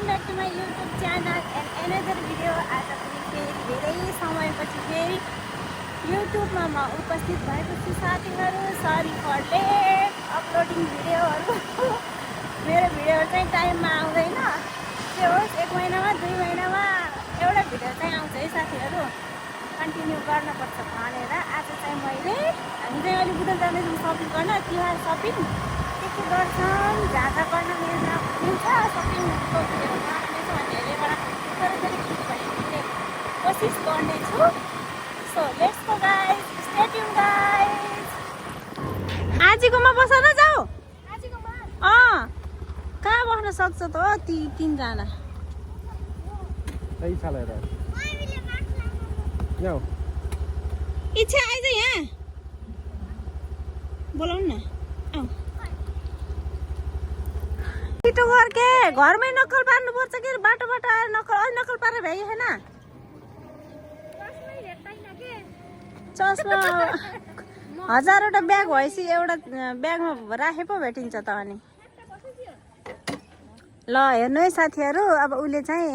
Welcome back to my YouTube channel and another video. आज पनि फेरि धेरै समयपछि फेरि युट्युबमा म उपस्थित भएको छु साथीहरू। सरी फर लेट अपलोडिङ भिडियोहरू। मेरो भिडियोहरू चाहिँ टाइममा आउँदैन, के होस् 1 महिनामा 2 महिनामा एउटा भिडियो चाहिँ आउँछ है साथीहरू। कन्टिन्यू गर्नुपर्छ भनेर आज चाहिँ मैले हामी चाहिँ अलिपुर जाँदैछौँ सपिङ गर्न, तिहार सपिङ के गर्छौँ जहाँ गर्न मिल्छ सपिङको भिडियो बनाउनेछु भन्नेबाट थोरै क्लिक गर्ने कोसिस गर्नेछु। So let's go guys, stay tune guys. आजीकोमा बस न जाऊ। आजीकोमा कहाँ बस्न सक्छ त ती तीनजना? सही छ ल जाऊ। इच्छा आइज यहाँ बोलाउनु न। आऊ छिटो गर के, घरमै नक्कल पार्नुपर्छ के, बाटोबाट आएर नक्कल पारेर भ्याइएन। चस्मा 1000वटा ब्याग भएपछि एउटा ब्यागमा राखे पो भेटिन्छ त। अनि ल हेर्नु है साथीहरू, अब उसले चाहिँ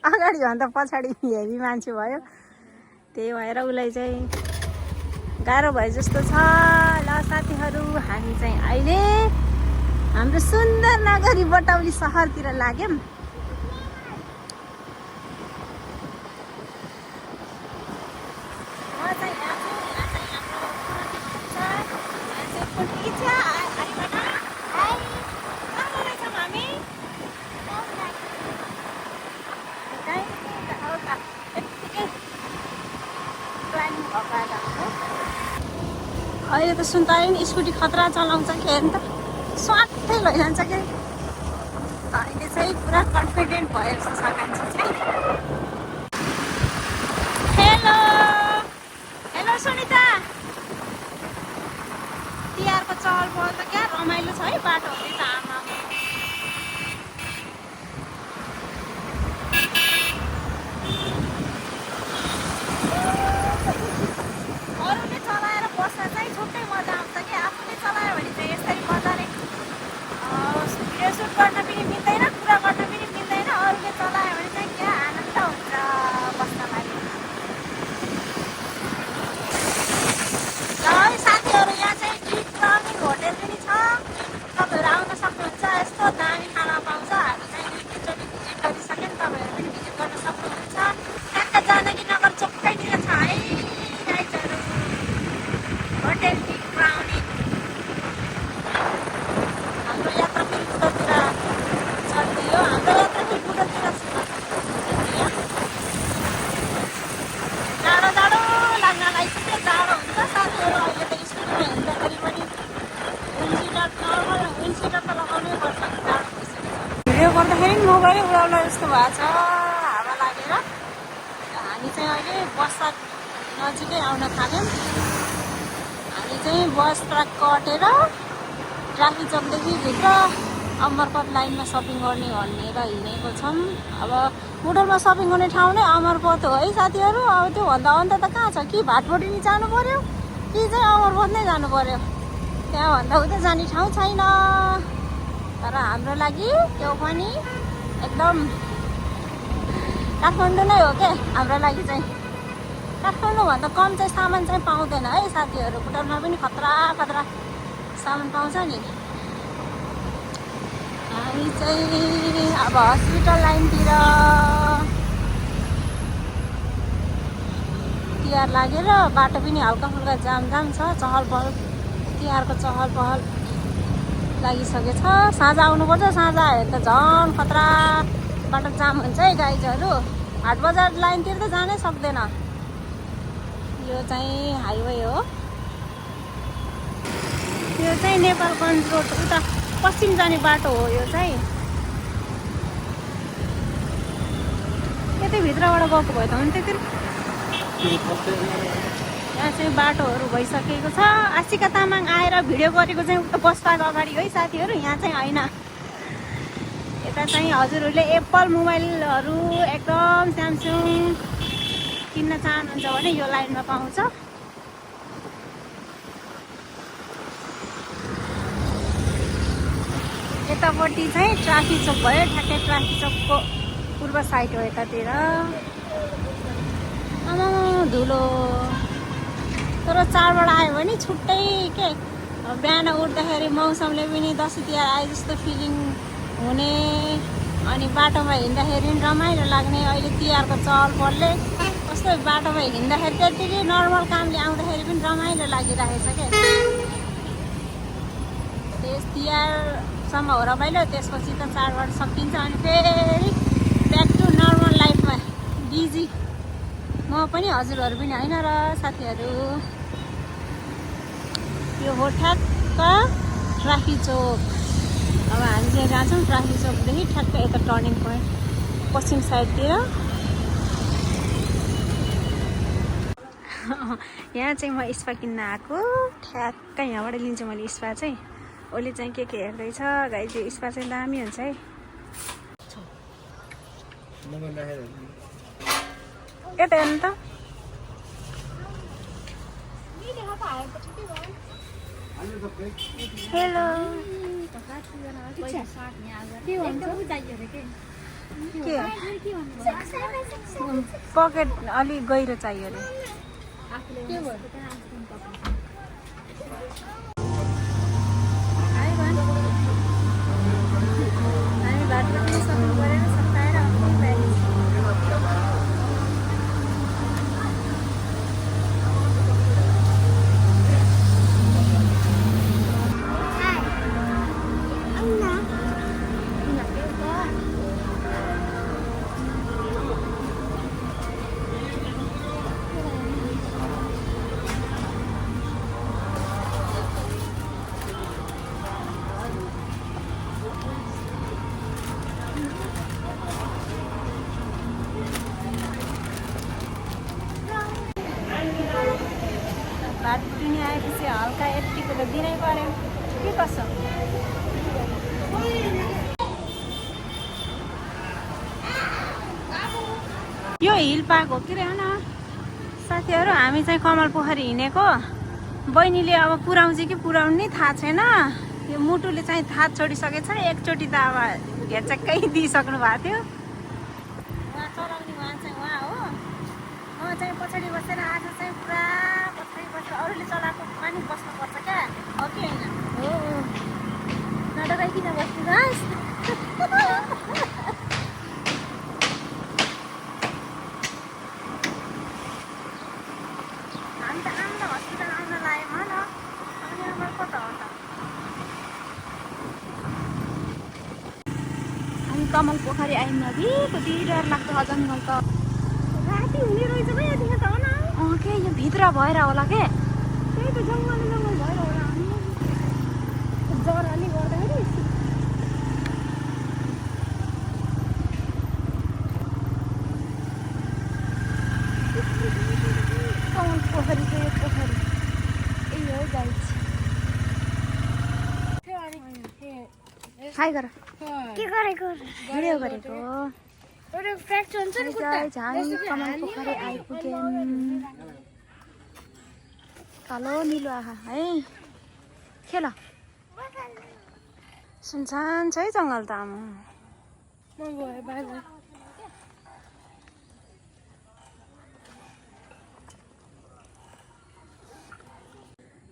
अगाडि भन्दा पछाडि हेभी मान्छे भयो, त्यही भएर उसलाई चाहिँ गाह्रो भए जस्तो छ। ल साथीहरू, हामी चाहिँ अहिले हाम्रो सुन्दर नगरी बटौली सहरतिर लाग्यौँ। अहिले त सुन्ताले नि स्कुटी खतरा चलाउँछ के अन्त स्वाटै लैजान्छ के। अहिले चाहिँ पुरा कन्फिडेन्ट भयो जस्तो छ मान्छे चाहिँ। हेलो हेलो सुनिता, तिहारको चहल पहल त क्या रमाइलो छ है बाटोहरू त। आमा अरूले चलाएर बस्दा चाहिँ छुट्टै मजा आउँछ कि, आफूले चलायो भने चाहिँ यसरी मजाले भिडियो सुट गर्न पनि मिल्दैन, कुरा गर्न पनि मिल्दैन। अरूले चलायो भने चाहिँ क्या आनन्द हुन्छ बस्नलाई। ल है साथीहरू, यहाँ चाहिँ ड्रिम क्राउनिङ होटेल पनि छ, तपाईँहरू आउन सक्नुहुन्छ। यस्तो दामी खाना पाउँछ। हामी चाहिँ 2-3चोटि भिजिट गरिसक्यौँ, तपाईँहरू पनि भिजिट गर्न सक्नुहुन्छ। कहाँ जानकी नगर चोकैतिर छ है गाइजहरू होटेल ड्रिम क्राउनिङ। हाम्रो यात्रा फेरि बुधतिर चल्दियो, हाम्रो यात्रा फेरि बुधतिर जाडो जाडो लाग्न लागिसक्यो, जाडो हुन्छ साथीहरू। अहिले त स्कुलमा हिँड्दाखेरि पनि विन्ड सिटर त लगाउनै पर्छ, जाडो भइसकेको छ। भिडियो गर्दाखेरि मोबाइलै उडाउला जस्तो भएको छ हावा लागेर। हामी चाहिँ अहिले बस नजिकै आउन थाल्यौँ। हामी चाहिँ बस ट्र्याक कटेर ट्राफिक चौकदेखि भित्र अमरपथ लाइनमा सपिङ गर्ने भनेर हिँडेको छौँ। अब मोटरमा सपिङ गर्ने ठाउँ नै अमरपथ हो है साथीहरू। अब त्योभन्दा अन्त त कहाँ छ कि भाटबडी नि जानु पर्यो कि चाहिँ अमरपथ नै जानु पर्यो, त्यहाँभन्दा उता जाने ठाउँ छैन। तर हाम्रो लागि त्यो पनि एकदम काठमाडौँ नै हो क्या हाम्रो लागि चाहिँ। काठमाडौँभन्दा कम चाहिँ सामान चाहिँ पाउँदैन है साथीहरू। भुटानमा पनि खतरा खतरा सामान पाउँछ नि। हामी चाहिँ अब हस्पिटल लाइनतिर तिहार लागेर बाटो पनि हल्का फुल्का जाम छ, चहल पहल तिहारको चहल पहल लागिसकेछ। साँझ आउनुपर्छ, साँझ आयो त झन् खतरा बाटो जाम हुन्छ है गाइजहरू। हाट बजार लाइनतिर त जानै सक्दैन। यो चाहिँ हाइवे हो, यो चाहिँ नेपालगञ्ज रोड उता पश्चिम जाने बाटो हो। यो चाहिँ यतै भित्रबाट गएको भए त हुन्थ्यो। यहाँ चाहिँ बाटोहरू भइसकेको छ। आशिका तामाङ आएर भिडियो गरेको चाहिँ उता बस पार्क अगाडि है साथीहरू, यहाँ चाहिँ होइन। यता चाहिँ हजुरहरूले एप्पल मोबाइलहरू एकदम स्यामसङ किन्न चाहनुहुन्छ भने यो लाइनमा पाउँछ। यतापट्टि चाहिँ ट्राफिक चोक भयो, ठ्याक्कै ट्राफिक चोकको पूर्व साइड हो यतातिर। आमा धुलो, तर चाडबाड आयो भने छुट्टै के बिहान उठ्दाखेरि मौसमले पनि दसैँ तिहार आए जस्तो फिलिङ हुने, अनि बाटोमा हिँड्दाखेरि पनि रमाइलो लाग्ने। अहिले तिहारको चहल पहलले कस्तो बाटोमा हिँड्दाखेरि त्यतिकै नर्मल कामले आउँदाखेरि पनि रमाइलो लागिरहेछ क्या। त्यस तिहारसम्म हो रमाइलो, त्यसपछि त चाडबाड सकिन्छ अनि फेरि ब्याक टु नर्मल लाइफमा बिजी। म पनि हजुरहरू पनि होइन र साथीहरू। यो हो ठ्याक्क ट्राफिक चोक। अब हामी चाहिँ जान्छौँ ट्राफिक चोकदेखि ठ्याक्क यता टर्निङ पोइन्ट पश्चिम साइडतिर। यहाँ चाहिँ म स्पा किन्न आएको, ठ्याक्क यहाँबाट लिन्छु मैले स्पा चाहिँ। ओली चाहिँ के हेर्दैछ गाई, त्यो स्पा चाहिँ दामी हुन्छ है। यता हेर्नु त, हेलो पकेट अलिक गहिरो चाहियो अरे। हामी बाटो सक्नु परेन, सकाएर बाटो पनि आएपछि हल्का यतिको त दिनै पर्यो के कसो। यो हिल पार्क हो कि रहेन साथीहरू। हामी चाहिँ कमल पोखरी हिँडेको, बहिनीले अब पुऱ्याउँछ कि पुऱ्याउनु थाहा छैन। यो मुटुले चाहिँ थाहा छोडिसकेछ, एकचोटि त अब घेचक्कै दिइसक्नु भएको थियो। उहाँ चलाउने उहाँ चाहिँ उहाँ हो, म चाहिँ पछाडि बसेर आज चाहिँ पुरा पछाडि बसेर अरूले चलाएको पनि बस्नुपर्छ क्या, हो कि होइन? हो, नडराइकन बस्नुहोस्। हामी त आउँदा हस्पिटल आउन लागेको हो न, अनि अब कता हो त? हामी कमल पोखरी आयौँ नदी, कति डर लाग्छ जङ्गल त। राति हुने रहेछ क्या यतिखेर त हो न। के यो भित्र भएर होला के, त्यही त जङ्गल भएर होला। हामी जराले गर्दाखेरि कमल पोखरी चाहिँ पोखरी यही हो गाइस। हाई गर, के गरेको? भिडियो गरेको। हामी कमल पोखरी आइपुग्यौँ। कालो निलो आँखा है, खेल सुनसान छ है जङ्गल त। आमा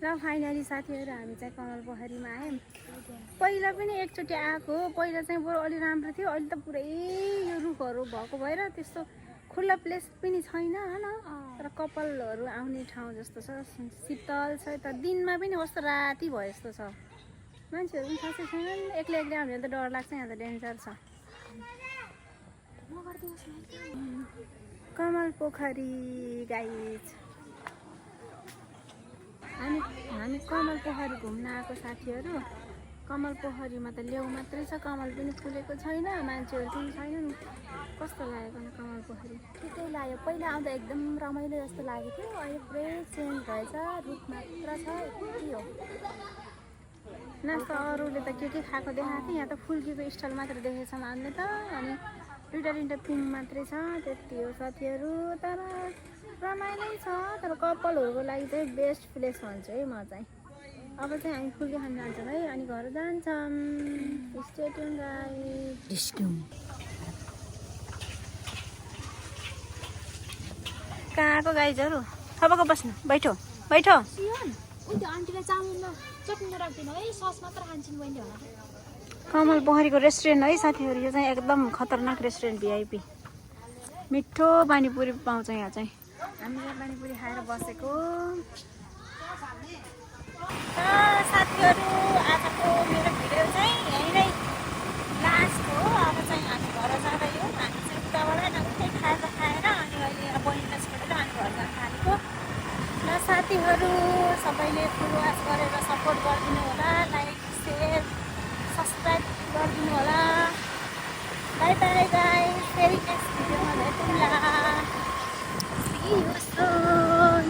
ल फाइनली साथीहरू हामी चाहिँ कमल पोखरीमा आयौँ। पहिला पनि एकचोटि आएको, पहिला चाहिँ बरु अलि राम्रो थियो, अहिले त पुरै यो रुखहरू भएको भएर त्यस्तो खुल्ला प्लेस पनि छैन होइन। तर कपालहरू आउने ठाउँ जस्तो छ, शीतल छ। त दिनमा पनि कस्तो राति भयो जस्तो छ, मान्छेहरू पनि खासै छैनन्। एक्लै एक्लै आउने त डर लाग्छ, यहाँ त डेन्जर छ। कमल पोखरी गाइज, हामी कमल पोखरी घुम्न आएको साथीहरू। कमल पोखरीमा त लेउ मात्रै छ, कमल पनि फुलेको छैन, मान्छेहरू पनि छैनन्। कस्तो लागेको न कमल पोखरी? ठिकै लाग्यो। पहिला आउँदा एकदम रमाइलो जस्तो लागेको थियो, अहिले पुरै चेन्ज भएछ, रुख मात्र छ, यति हो। नास्ता अरूले त के खाएको देखाएको थियो, यहाँ त फुल्कीको स्टल मात्र देखेछ हामीले त, अनि दुईवटा तिनवटा पिङ मात्रै छ, त्यति हो साथीहरू। तर रमाइलो छ, तर कपालहरूको लागि चाहिँ बेस्ट प्लेस भन्छु है म चाहिँ। अब चाहिँ हामी फुल्के खान जान्छौँ है अनि घर जान्छौँ। Stay tune guys. कहाँको गाइजहरू सबैको बस्नु बैठो बैठो। आन्टीलाई चामलमा चटनी राख्दिनँ है, सस मात्र खान्छन् मैले होला। कमल पोखरीको रेस्टुरेन्ट है साथीहरू, यो चाहिँ एकदम खतरनाक रेस्टुरेन्ट भिआइपी। मिठो पानीपुरी पाउँछ यहाँ चाहिँ। हामी यहाँ पानीपुरी खाएर बसेको। साथीहरू आजको मेरो भिडियो चाहिँ यहीँ नै लास्ट हो। अब चाहिँ हामी घर जाँदैछौँ। हामी चाहिँ उताबाट नउठै खाजा खाएर अनि अहिले अब बहिनीलाई छोडेर अनि घर जान थालेको। ल साथीहरू सबैले फुल वाच गरेर सपोर्ट गरिदिनु होला, लाइक सेयर सब्सक्राइब गरिदिनु होला। बाई बाई गाइस, फेरि नेक्स्ट भिडियोमा भेटौँला। See you soon.